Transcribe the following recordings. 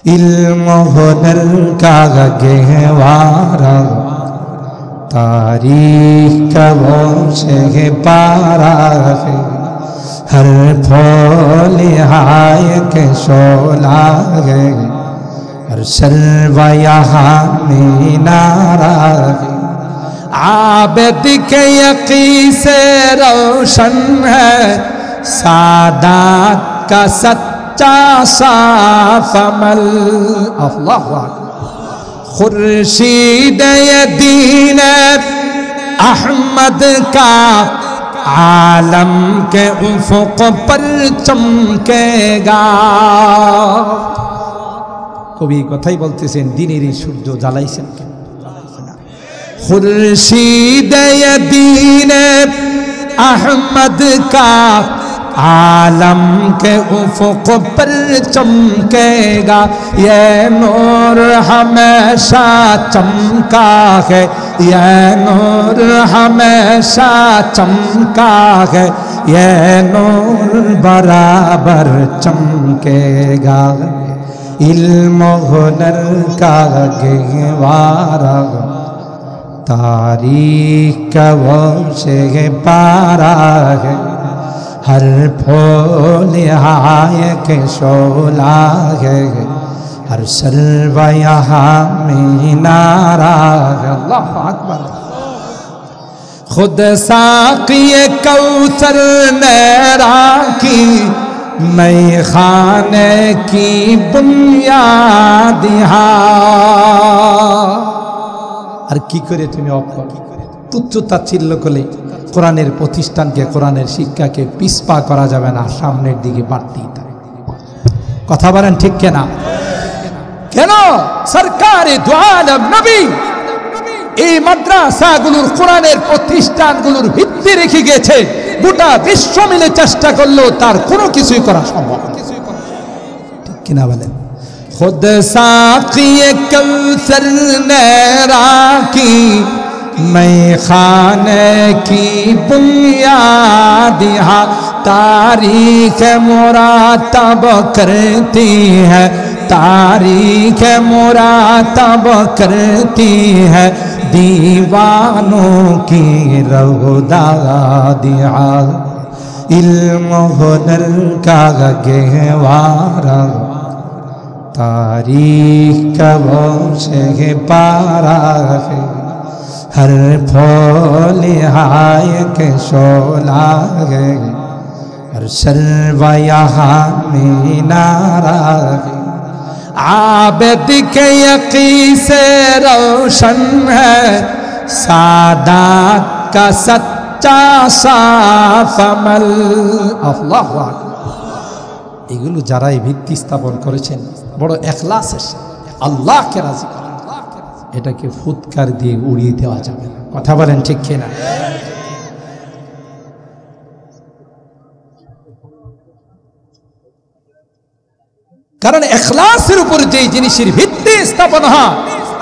इल्म हुनर का गहवारा तारीख का वो से पारा है, हर फूल हाय के शोला है, हर शर्वा यहाँ मीनारा है। आबिद के यकीन से रोशन है सादात का सच्चा साफ अमल। अल्लाहु अकबर। खुर्शीद दीन अहमद का आलम के उफ़ुक़ पर चमकेगा। कवि कथाई बोलतेছেন দিনেরই সূর্য জ্বালাইছেন কেন? खुर्शीद दीन अहमद का आलम के उफ़ुक़ पर चमकेगा। ये नूर हमेशा चमका है, ये नूर हमेशा चमका है, ये नूर बराबर चमकेगा। इल्म हुनर का गहवारा तारीख का वो से पारा है, हर फूल हाय के शोला है, हर शर्वा यहाँ मीनारा है। अल्लाहु अकबर। खुद साक़िए कौसर ने राखी मैं खाने की बुनियाद আর কি করে তুমি তুচ্ছ তাচ্ছিল্য করলে কোরআনের প্রতিষ্ঠানকে কোরআনের শিক্ষাকে পিছপা করা যাবে না, সামনের দিকে বাড়তেই থাকবে। কথা বলেন ঠিক কিনা? কেন সরকারে দু আলম নবী এই মাদ্রাসাগুলোর কোরআনের প্রতিষ্ঠানগুলোর ভিত্তি রেখে গেছে, গোটা বিশ্ব মিলে চেষ্টা করলেও তার কোনো কিছুই করা সম্ভব না। ঠিক কিনা বলেন? खुद साक़िए कौसर ने राखी मैं खाने की बुनियाद यहाँ तारीख मुरातब करती है, तारीख मुरातब करती है दीवानों की रौदादिया। इल्म हुनर का गहवारा तारीख का वो से पारा है, हर फूल हाय के शोला है, हर शर्वा यहाँ मीनारा है। आबिद के यकीन से रोशन है सादात का सच्चा साफ अमल। अल्लाहु अकबर। এগুলো যারা এই ভিত্তি স্থাপন করেছেন বড় ইখলাসের সাথে আল্লাহকে রাজি করেন, এটাকে ফুৎকার দিয়ে উড়িয়ে দেওয়া যাবে না। কথা বলেন ঠিক কিনা? কারণ ইখলাসের উপর যে জিনিসের ভিত্তি স্থাপন হয়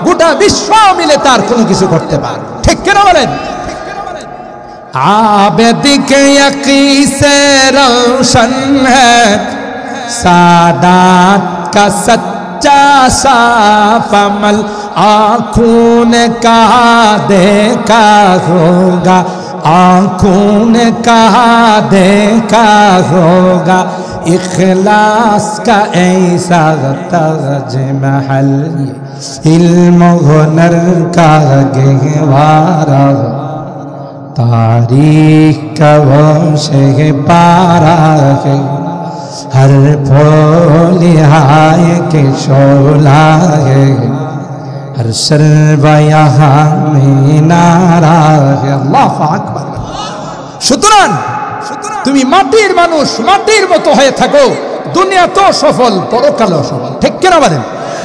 গোটা বিশ্ব মিলে তার কোনো কিছু করতে পারে। ঠিক কিনা বলেন? आबिद के यकीन से रोशन है सादात का सच्चा साफ अमल। आँखों ने कहा देखा होगा, आँखों ने कहा देखा होगा इखलास का ऐसा ताजमहल। इल्म हुनर का गहवारा तारीख का वो से पारा है, हर फूल हाय के शोला है, हर शर्वा यहाँ मीनारा है। अल्लाहु अकबर। সুতরাং তুমি মাটির মানুষ, মাটির মতো হয়ে থাকো, দুনিয়া তো সফল, পরকালও সফল। ঠিক কিনা বলেন?